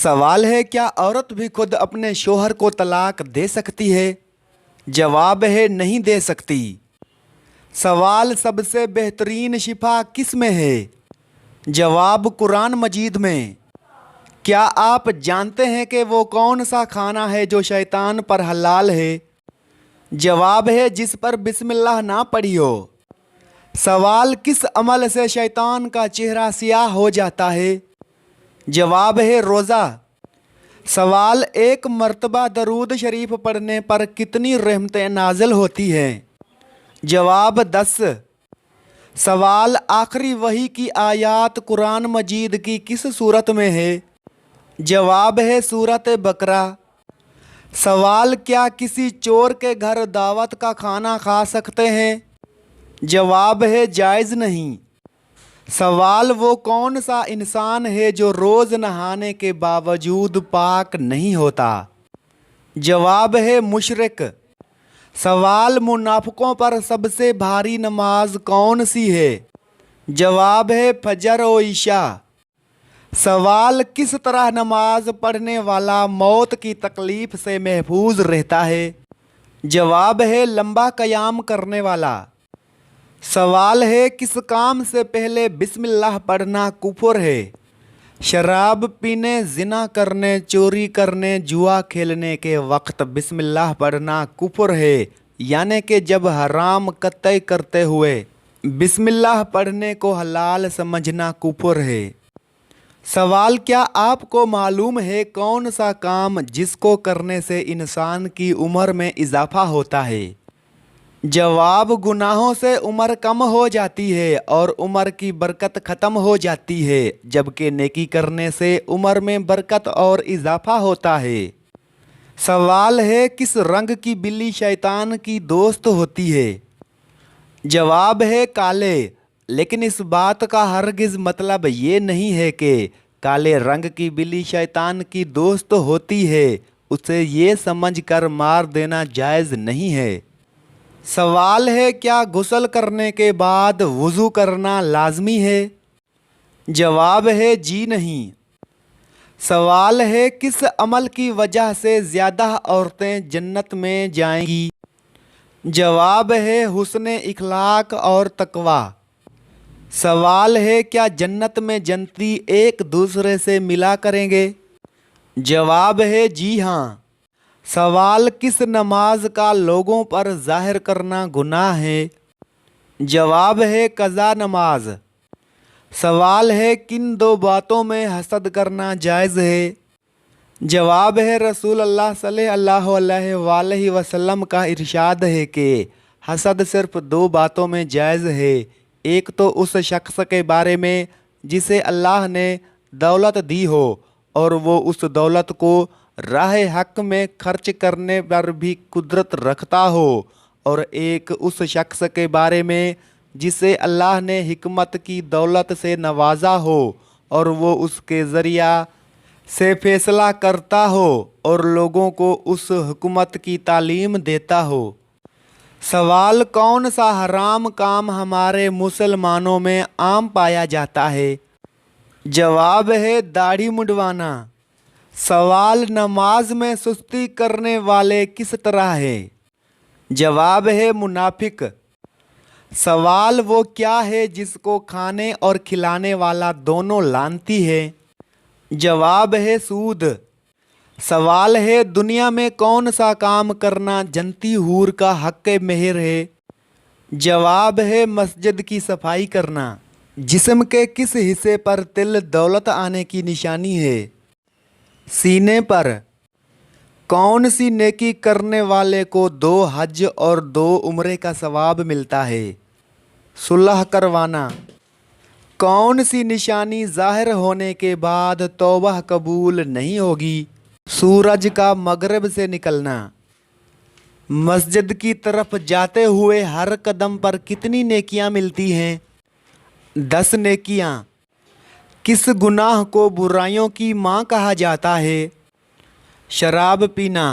सवाल है, क्या औरत भी खुद अपने शोहर को तलाक दे सकती है? जवाब है, नहीं दे सकती। सवाल, सबसे बेहतरीन शिफा किस में है? जवाब, कुरान मजीद में। क्या आप जानते हैं कि वो कौन सा खाना है जो शैतान पर हलाल है? जवाब है, जिस पर बिस्मिल्लाह ना पढ़ी हो। सवाल, किस अमल से शैतान का चेहरा सियाह हो जाता है? जवाब है, रोज़ा। सवाल, एक मर्तबा दरूद शरीफ पढ़ने पर कितनी रहमतें नाज़िल होती हैं? जवाब, 10। सवाल, आखिरी वही की आयत कुरान मजीद की किस सूरत में है? जवाब है, सूरत बकरा। सवाल, क्या किसी चोर के घर दावत का खाना खा सकते हैं? जवाब है, जायज़ नहीं। सवाल, वो कौन सा इंसान है जो रोज़ नहाने के बावजूद पाक नहीं होता? जवाब है, मुशरिक। सवाल, मुनाफिकों पर सबसे भारी नमाज कौन सी है? जवाब है, फजर और इशा। सवाल, किस तरह नमाज पढ़ने वाला मौत की तकलीफ़ से महफूज रहता है? जवाब है, लंबा क़याम करने वाला। सवाल है, किस काम से पहले बिस्मिल्लाह पढ़ना कुफ्र है? शराब पीने, ज़िना करने, चोरी करने, जुआ खेलने के वक्त बिस्मिल्लाह पढ़ना कुफ्र है, यानी कि जब हराम कत्तई करते हुए बिस्मिल्लाह पढ़ने को हलाल समझना कुफ्र है। सवाल, क्या आपको मालूम है कौन सा काम जिसको करने से इंसान की उम्र में इजाफा होता है? जवाब, गुनाहों से उम्र कम हो जाती है और उम्र की बरकत ख़त्म हो जाती है, जबकि नेकी करने से उम्र में बरकत और इजाफा होता है। सवाल है, किस रंग की बिल्ली शैतान की दोस्त होती है? जवाब है, काले। लेकिन इस बात का हरगिज़ मतलब ये नहीं है कि काले रंग की बिल्ली शैतान की दोस्त होती है। उसे ये समझकर मार देना जायज़ नहीं है। सवाल है, क्या गुस्ल करने के बाद वज़ू करना लाजमी है? जवाब है, जी नहीं। सवाल है, किस अमल की वजह से ज़्यादा औरतें जन्नत में जाएंगी? जवाब है, हुस्न इखलाक और तकवा। सवाल है, क्या जन्नत में जन्नती एक दूसरे से मिला करेंगे? जवाब है, जी हाँ। सवाल, किस नमाज का लोगों पर ज़ाहिर करना गुनाह है? जवाब है, कज़ा नमाज। सवाल है, किन दो बातों में हसद करना जायज़ है? जवाब है, रसूल अल्लाह सल्लल्लाहु अलैहि वसल्लम का इरशाद है कि हसद सिर्फ दो बातों में जायज़ है। एक तो उस शख्स के बारे में जिसे अल्लाह ने दौलत दी हो और वो उस दौलत को राह हक में खर्च करने पर भी कुदरत रखता हो, और एक उस शख्स के बारे में जिसे अल्लाह ने हिकमत की दौलत से नवाजा हो और वो उसके ज़रिया से फ़ैसला करता हो और लोगों को उस हुकूमत की तालीम देता हो। सवाल, कौन सा हराम काम हमारे मुसलमानों में आम पाया जाता है? जवाब है, दाढ़ी मुंडवाना। सवाल, नमाज में सुस्ती करने वाले किस तरह है? जवाब है, मुनाफिक। सवाल, वो क्या है जिसको खाने और खिलाने वाला दोनों लानती है? जवाब है, सूद। सवाल है, दुनिया में कौन सा काम करना जनती हूर का हक़ मेहर है? जवाब है, मस्जिद की सफाई करना। जिस्म के किस हिस्से पर तिल दौलत आने की निशानी है? सीने पर। कौन सी नेकी करने वाले को 2 हज और 2 उम्रे का सवाब मिलता है? सुलह करवाना। कौन सी निशानी ज़ाहिर होने के बाद तौबा कबूल नहीं होगी? सूरज का मगरिब से निकलना। मस्जिद की तरफ जाते हुए हर कदम पर कितनी नेकियां मिलती हैं? 10 नेकियां। किस गुनाह को बुराइयों की माँ कहा जाता है? शराब पीना।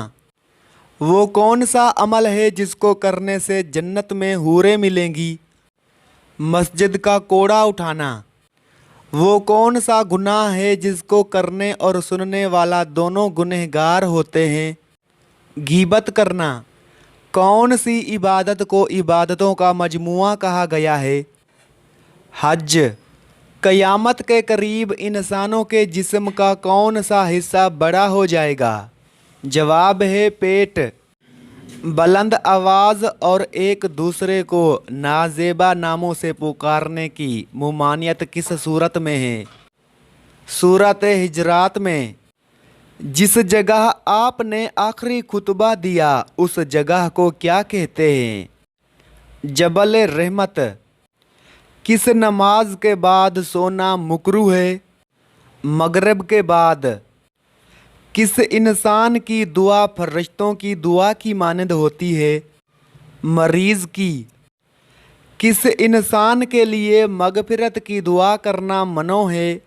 वो कौन सा अमल है जिसको करने से जन्नत में हूरें मिलेंगी? मस्जिद का कोड़ा उठाना। وہ کون سا گناہ ہے جس کو کرنے اور سننے والا دونوں گنہگار ہوتے ہیں؟ غیبت کرنا۔ کون سی عبادت کو عبادتوں کا مجموعہ کہا گیا ہے؟ حج۔ قیامت کے قریب انسانوں کے جسم کا کون سا حصہ بڑا ہو جائے گا؟ جواب ہے پیٹ۔ بلند آواز اور ایک دوسرے کو نازیبا ناموں سے پکارنے کی ممانعت کس صورت میں ہے؟ سورۃ حجرات میں۔ جس جگہ آپ نے آخری خطبہ دیا اس جگہ کو کیا کہتے ہیں؟ جبل رحمت۔ کس نماز کے بعد سونا مکروہ ہے؟ مغرب کے بعد۔ کس انسان کی دعا فرشتوں کی دعا کی مانند ہوتی ہے؟ مریض کی۔ کس انسان کے لیے مغفرت کی دعا کرنا ممنوع ہے؟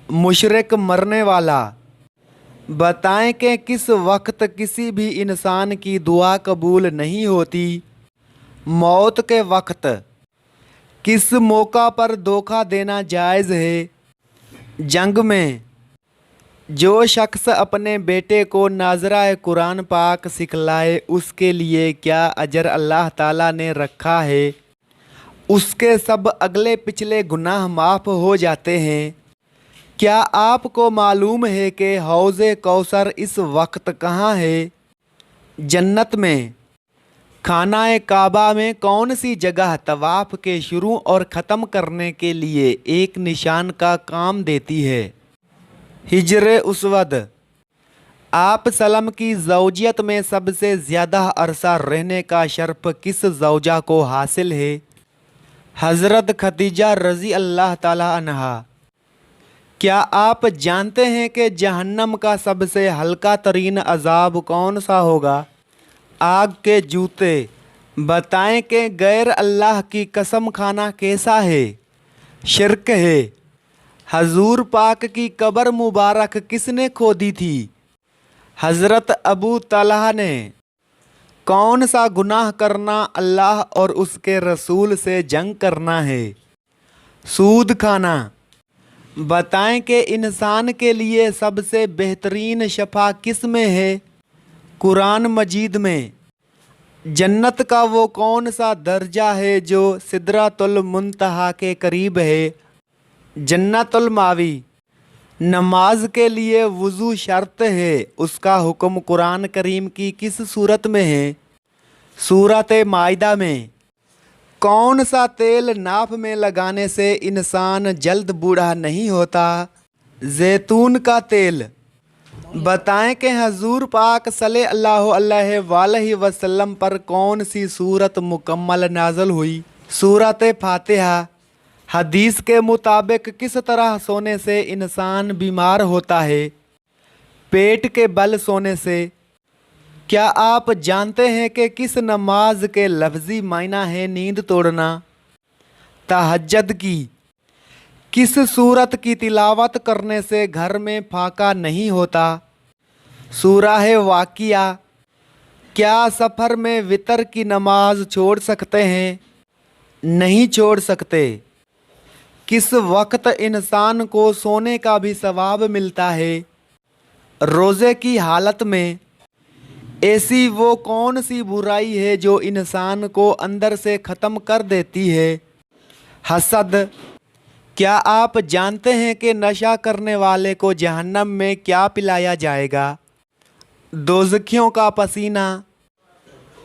مشرک مرنے والا۔ بتائیں کہ کس وقت کسی بھی انسان کی دعا قبول نہیں ہوتی؟ موت کے وقت۔ کس موقع پر دھوکہ دینا جائز ہے؟ جنگ میں۔ جو شخص اپنے بیٹے کو ناظرہ قرآن پاک سکھلائے اس کے لیے کیا اجر اللہ تعالیٰ نے رکھا ہے؟ اس کے سب اگلے پچھلے گناہ معاف ہو جاتے ہیں۔ کیا آپ کو معلوم ہے کہ حوض کوثر اس وقت کہاں ہے؟ جنت میں۔ خانہ کعبہ میں کون سی جگہ طواف کے شروع اور ختم کرنے کے لیے ایک نشان کا کام دیتی ہے؟ حجر اسود۔ آپ سلم کی زوجیت میں سب سے زیادہ عرصہ رہنے کا شرف کس زوجہ کو حاصل ہے؟ حضرت خدیجہ رضی اللہ تعالی عنہا۔ کیا آپ جانتے ہیں کہ جہنم کا سب سے ہلکا ترین عذاب کون سا ہوگا؟ آگ کے جوتے۔ بتائیں کہ غیر اللہ کی قسم کھانا کیسا ہے؟ شرک ہے۔ حضور پاک کی قبر مبارک کس نے کھودی تھی؟ حضرت ابو طلحہ نے۔ کون سا گناہ کرنا اللہ اور اس کے رسول سے جنگ کرنا ہے؟ سود کھانا۔ بتائیں کہ انسان کے لیے سب سے بہترین شفا کس میں ہے؟ قرآن مجید میں۔ جنت کا وہ کون سا درجہ ہے جو سدرۃ المنتہا کے قریب ہے؟ جنت الماوی۔ نماز کے لیے وضو شرط ہے، اس کا حکم قرآن کریم کی کس صورت میں ہے؟ سورۃ مائدہ میں۔ کون سا تیل ناف میں لگانے سے انسان جلد بوڑھا نہیں ہوتا؟ زیتون کا تیل۔ بتائیں کہ حضور پاک صلی اللہ علیہ وآلہ وسلم پر کون سی سورت مکمل نازل ہوئی؟ سورۃ فاتحہ۔ حدیث کے مطابق کس طرح سونے سے انسان بیمار ہوتا ہے؟ پیٹ کے بل سونے سے۔ کیا آپ جانتے ہیں کہ کس نماز کے لفظی معنی ہے نیند توڑنا؟ تہجد کی۔ کس سورت کی تلاوت کرنے سے گھر میں فاقہ نہیں ہوتا؟ سورہ واقعہ۔ کیا سفر میں وتر کی نماز چھوڑ سکتے ہیں؟ نہیں چھوڑ سکتے۔ کس وقت انسان کو سونے کا بھی ثواب ملتا ہے؟ روزے کی حالت میں۔ ایسی وہ کون سی برائی ہے جو انسان کو اندر سے ختم کر دیتی ہے؟ حسد۔ کیا آپ جانتے ہیں کہ نشہ کرنے والے کو جہنم میں کیا پلایا جائے گا؟ دوزخیوں کا پسینہ۔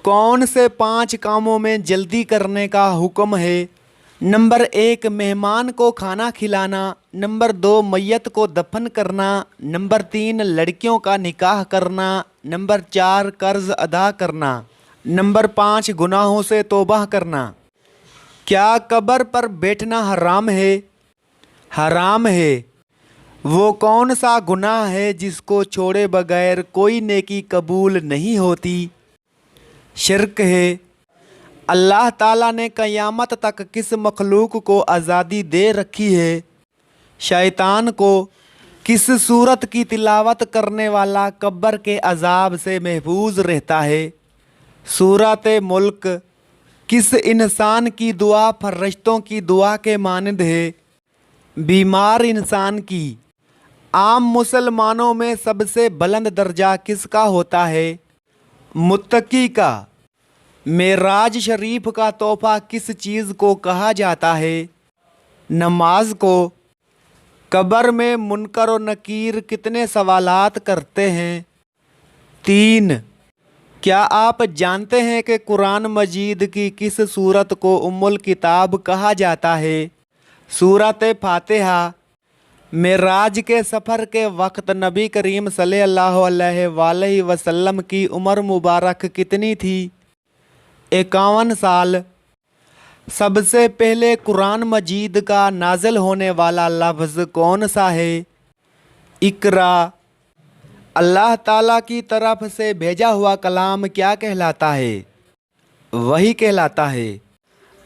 کون سے 5 کاموں میں جلدی کرنے کا حکم ہے؟ نمبر 1 مہمان کو کھانا کھلانا، نمبر 2 میت کو دفن کرنا، نمبر 3 لڑکیوں کا نکاح کرنا، نمبر 4 قرض ادا کرنا، نمبر 5 گناہوں سے توبہ کرنا۔ کیا قبر پر بیٹھنا حرام ہے؟ حرام ہے۔ وہ کون سا گناہ ہے جس کو چھوڑے بغیر کوئی نیکی قبول نہیں ہوتی؟ شرک ہے۔ اللہ تعالیٰ نے قیامت تک کس مخلوق کو آزادی دے رکھی ہے؟ شیطان کو۔ کس سورت کی تلاوت کرنے والا قبر کے عذاب سے محفوظ رہتا ہے؟ سورۃ ملک۔ کس انسان کی دعا فرشتوں کی دعا کے مانند ہے؟ बीमार इंसान की। आम मुसलमानों में सबसे बुलंद दर्जा किसका होता है? मुत्तकी का। मेराज शरीफ का तोहफा किस चीज़ को कहा जाता है? नमाज को। कब्र में मुनकर और नकीर कितने सवालात करते हैं? 3। क्या आप जानते हैं कि कुरान मजीद की किस सूरत को उम्मुल किताब कहा जाता है? सूरत फातिहा। मेराज के सफ़र के वक्त नबी करीम सल्लल्लाहु अलैहि वसल्लम की उम्र मुबारक कितनी थी? 51 साल। सबसे पहले कुरान मजीद का नाज़िल होने वाला लफ्ज़ कौन सा है? इकरा। अल्लाह ताला की तरफ से भेजा हुआ कलाम क्या कहलाता है? वही कहलाता है।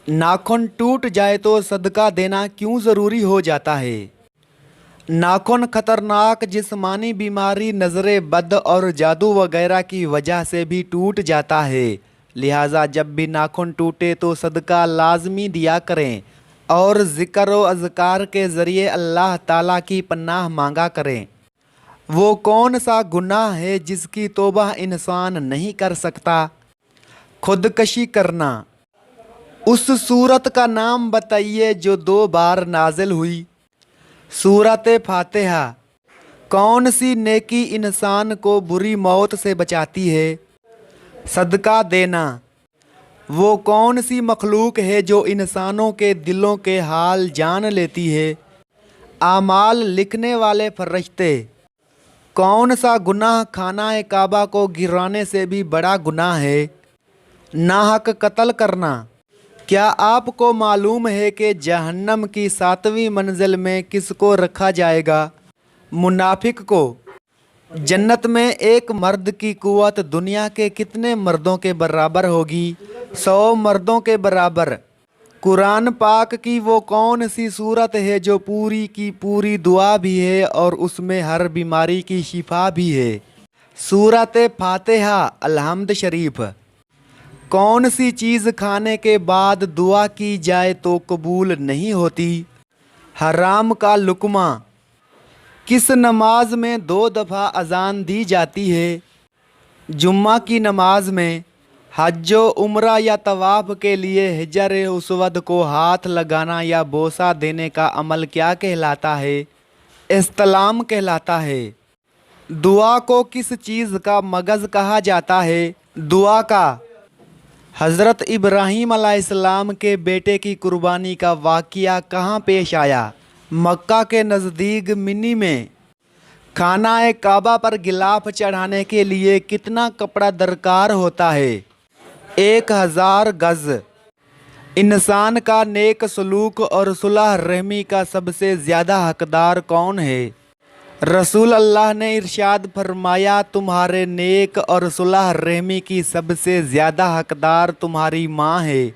नाखून टूट जाए तो सदका देना क्यों ज़रूरी हो जाता है? नाखून खतरनाक जिस्मानी बीमारी, नज़र बद और जादू वगैरह की वजह से भी टूट जाता है। लिहाजा जब भी नाखून टूटे तो सदका लाजमी दिया करें और ज़िक्र व अज़कार के ज़रिए अल्लाह ताला की पनाह मांगा करें। वो कौन सा गुनाह है जिसकी तौबा इंसान नहीं कर सकता? खुदकशी करना। उस सूरत का नाम बताइए जो 2 बार नाजिल हुई। सूरत फातिहा। कौन सी नेकी इंसान को बुरी मौत से बचाती है? सदका देना। वो कौन सी मखलूक है जो इंसानों के दिलों के हाल जान लेती है? आमाल लिखने वाले फरिश्ते। कौन सा गुनाह खाना काबा को गिराने से भी बड़ा गुनाह है? नाहक कत्ल करना। क्या आपको मालूम है कि जहन्नम की 7वीं मंजिल में किसको रखा जाएगा? मुनाफिक को। जन्नत में एक मर्द की कुव्वत दुनिया के कितने मर्दों के बराबर होगी? 100 मर्दों के बराबर। कुरान पाक की वो कौन सी सूरत है जो पूरी की पूरी दुआ भी है और उसमें हर बीमारी की शिफा भी है? सूरत फातिहा अलहम्द शरीफ। कौन सी चीज़ खाने के बाद दुआ की जाए तो कबूल नहीं होती? हराम का लुकमा। किस नमाज में 2 दफ़ा अजान दी जाती है? जुम्मा की नमाज में। हज उम्रा या तवाफ़ के लिए हिजर उसवद को हाथ लगाना या बोसा देने का अमल क्या कहलाता है? इस्तलाम कहलाता है। दुआ को किस चीज़ का मगज़ कहा जाता है? दुआ का। हज़रत इब्राहीम अलैहिस्सलाम के बेटे की कुर्बानी का वाक़िया कहाँ पेश आया? मक्का के नज़दीक मिनी में। खाना काबा पर गिलाफ चढ़ाने के लिए कितना कपड़ा दरकार होता है? 1000 गज़। इंसान का नेक सलूक और सुलह रहमी का सबसे ज़्यादा हकदार कौन है? रसूल अल्लाह ने इरशाद फरमाया, तुम्हारे नेक और सुलह रहमी की सबसे ज़्यादा हकदार तुम्हारी माँ है।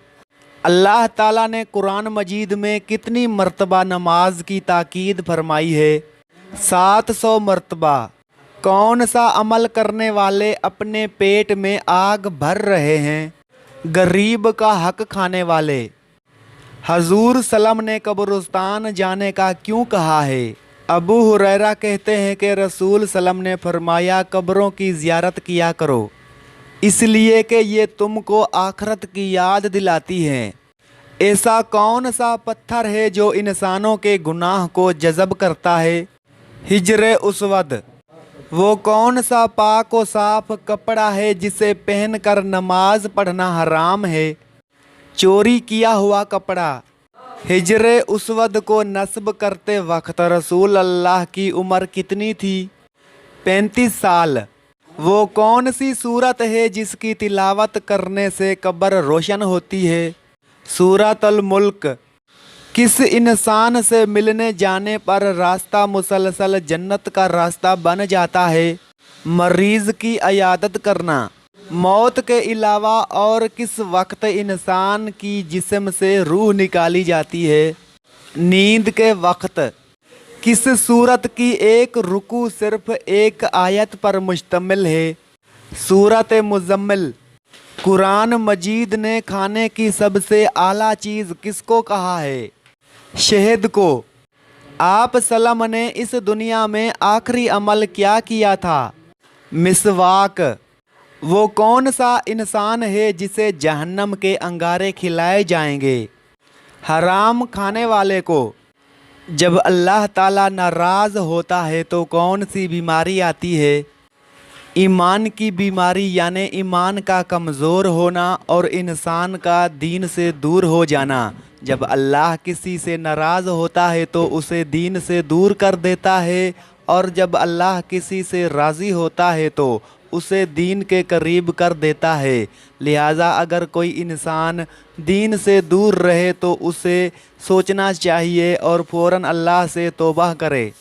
अल्लाह ताला ने कुरान मजीद में कितनी मर्तबा नमाज की ताकीद फरमाई है? 700 मर्तबा। कौन सा अमल करने वाले अपने पेट में आग भर रहे हैं? गरीब का हक खाने वाले। हजूर सल्लम ने कब्रिस्तान जाने का क्यों कहा है? अबू हुरैरा कहते हैं कि रसूल सल्लम ने फरमाया, कब्रों की ज़ियारत किया करो, इसलिए कि ये तुमको आखरत की याद दिलाती हैं। ऐसा कौन सा पत्थर है जो इंसानों के गुनाह को जज़ब करता है? हिजर उसवद। वो कौन सा पाक व साफ कपड़ा है जिसे पहनकर नमाज पढ़ना हराम है? चोरी किया हुआ कपड़ा। हिजर उसवद को नस्ब करते वक्त रसूल अल्लाह की उम्र कितनी थी? 35 साल। वो कौन सी सूरत है जिसकी तिलावत करने से कब्र रोशन होती है? सूरत अल मुल्क। किस इंसान से मिलने जाने पर रास्ता मुसलसल जन्नत का रास्ता बन जाता है? मरीज़ की इयादत करना। मौत के अलावा और किस वक्त इंसान की जिस्म से रूह निकाली जाती है? नींद के वक्त। किस सूरत की एक रुकू सिर्फ एक आयत पर मुश्तमिल है? सूरत मुज़म्मिल। कुरान मजीद ने खाने की सबसे आला चीज़ किसको कहा है? शहद को। آپ सल्लम ने इस दुनिया में आखिरी अमल क्या किया था? मिसवाक। वो कौन सा इंसान है जिसे जहन्नम के अंगारे खिलाए जाएंगे? हराम खाने वाले को। जब अल्लाह ताला नाराज़ होता है तो कौन सी बीमारी आती है? ईमान की बीमारी, यानी ईमान का कमज़ोर होना और इंसान का दीन से दूर हो जाना। जब अल्लाह किसी से नाराज़ होता है तो उसे दीन से दूर कर देता है, और जब अल्लाह किसी से राज़ी होता है तो उसे दीन के करीब कर देता है। लिहाजा अगर कोई इंसान दीन से दूर रहे तो उसे सोचना चाहिए और फ़ौरन अल्लाह से तौबा करे।